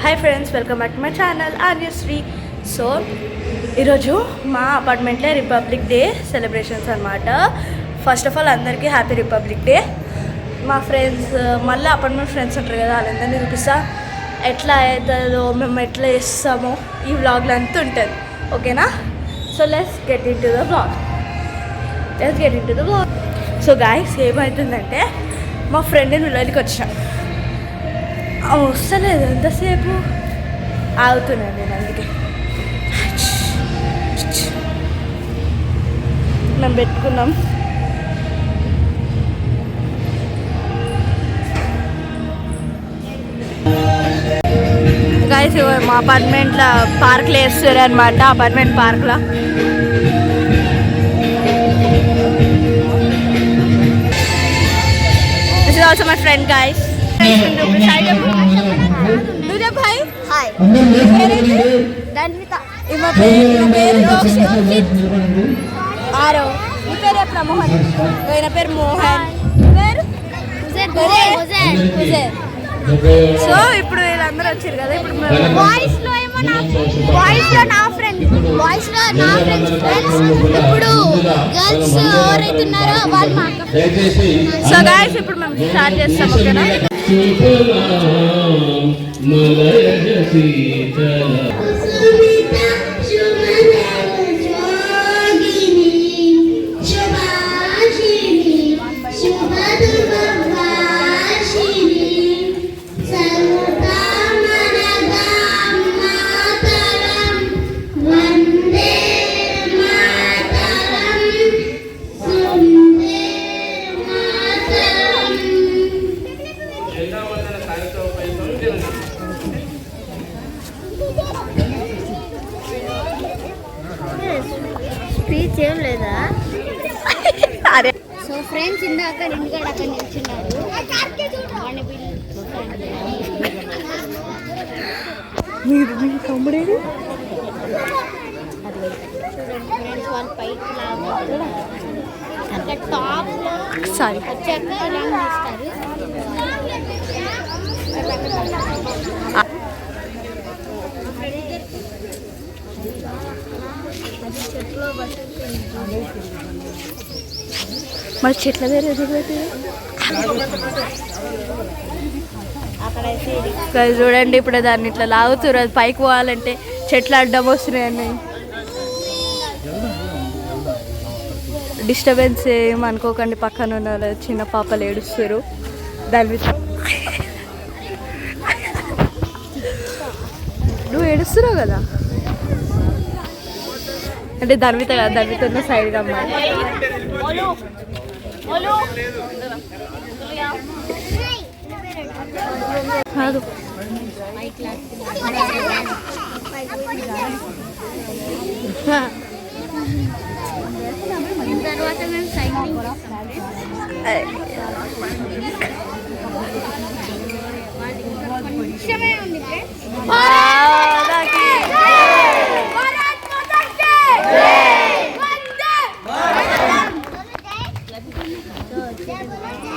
Hi friends, welcome back to my channel Aryasri. So ఈరోజు మా అపార్ట్మెంట్లో రిపబ్లిక్ డే సెలబ్రేషన్స్ అనమాట. ఫస్ట్ ఆఫ్ ఆల్ అందరికీ హ్యాపీ రిపబ్లిక్ డే. మా ఫ్రెండ్స్ మళ్ళీ అపార్ట్మెంట్ ఫ్రెండ్స్ ఉంటారు కదా, వాళ్ళందరినీ చూపిస్తా. ఎట్లా అవుతుందో, మేము ఎట్లా చేస్తామో ఈ వ్లాగ్లో అంతా ఉంటుంది. ఓకేనా? So let's get in to the vlog. So guys, ఏమవుతుందంటే మా ఫ్రెండ్ని విలువలకి వచ్చాం. వస్తలేదు, ఎంతసేపు ఆగుతున్నాను నేను. అందుకే మేము పెట్టుకున్నాం. గాయస్, మా అపార్ట్మెంట్లో పార్క్లో వేస్తారు అనమాట. అపార్ట్మెంట్ పార్క్లో this is also my friend guys. भाई हाय दान्विता इमा पेर आरो नी पेर अपना मोहन वेना पेर मोहन पेर उजेर సో ఇప్పుడు వీళ్ళందరూ వచ్చారు కదా. ఇప్పుడు బాయ్స్ లో నా ఫ్రెండ్స్ ఇప్పుడు గర్ల్స్ ఎవరైతే ఉన్నారో వాళ్ళు మాట్లాడుతున్నారు. సో గైస్, ఇప్పుడు మేము స్టార్ట్ చేస్తాం. ఓకేనా? స్పీచ్ ఏం లేదా? సో ఫ్రెండ్స్, ఇందాక రెండు గడ అక్కడ నిల్చున్నారు. మీరు కమ్ముడేది ఫ్రెండ్స్, వాళ్ళు పైకి లాగారు. అక్కడ టాప్ లో వచ్చాక రన్ చేస్తారు. మరి చెట్ల వేరే చూడండి. ఇప్పుడు దాన్ని ఇట్లా లాగుతున్నారు. అది పైకి పోవాలంటే చెట్లు అడ్డం వస్తున్నాయని. డిస్టర్బెన్స్ ఏమనుకోకండి, పక్కన ఉన్న చిన్న పాపలు ఏడుస్తారు. దాని మీద నువ్వు ఏడుస్తున్నావు కదా అంటే ధర్మిత కదా, ధర్మిత ఉన్న సైడ్ అమ్మాయి. తర్వాత మేము సైక్లింగ్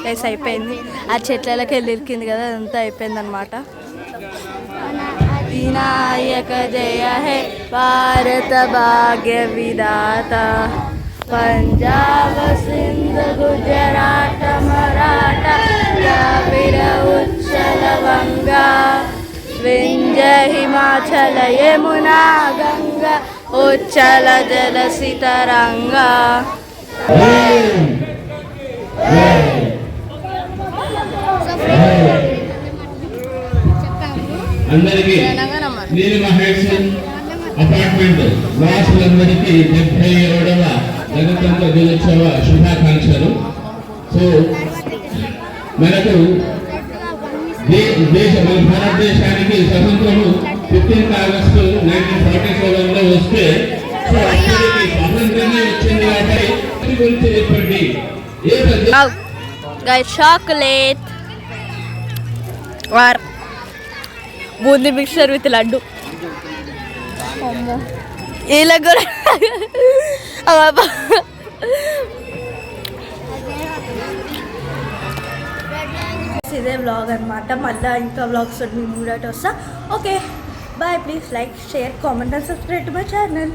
రైస్ అయిపోయింది. ఆ చెట్లకి వెళ్ళి ఇరికింది కదా, అదంతా అయిపోయింది అనమాట. వినాయక జయ హే భారత భాగ్య విధాత, పంజాబ్ సింధ్ గుజరాట మరాఠ ద్రావిడ ఉచ్చల వంగా వింధ్య హిమాచల యమునా గంగా ఉచ్చల జలసి తరంగా. అందరికీ నీలిమ హైట్స్ అపార్ట్మెంట్ వాసులందరికీ 77వ గణతంత్ర దినోత్సవ శుభాకాంక్షలు. సో మనకు మన భారతదేశానికి స్వతంత్రము 15 ఆగస్టు 1947లో వస్తే స్వాతంత్రమే వచ్చింది కాబట్టి గురించి చెప్పండి. Chocolate war boondi mixture with laddu. ఇలా కూడా గైస్ ఇదే వ్లాగ్ అనమాట. మళ్ళీ ఇంకా వ్లాగ్స్ మీ మూడట్ వస్తా. Okay bye. Please like share comment and subscribe to my channel.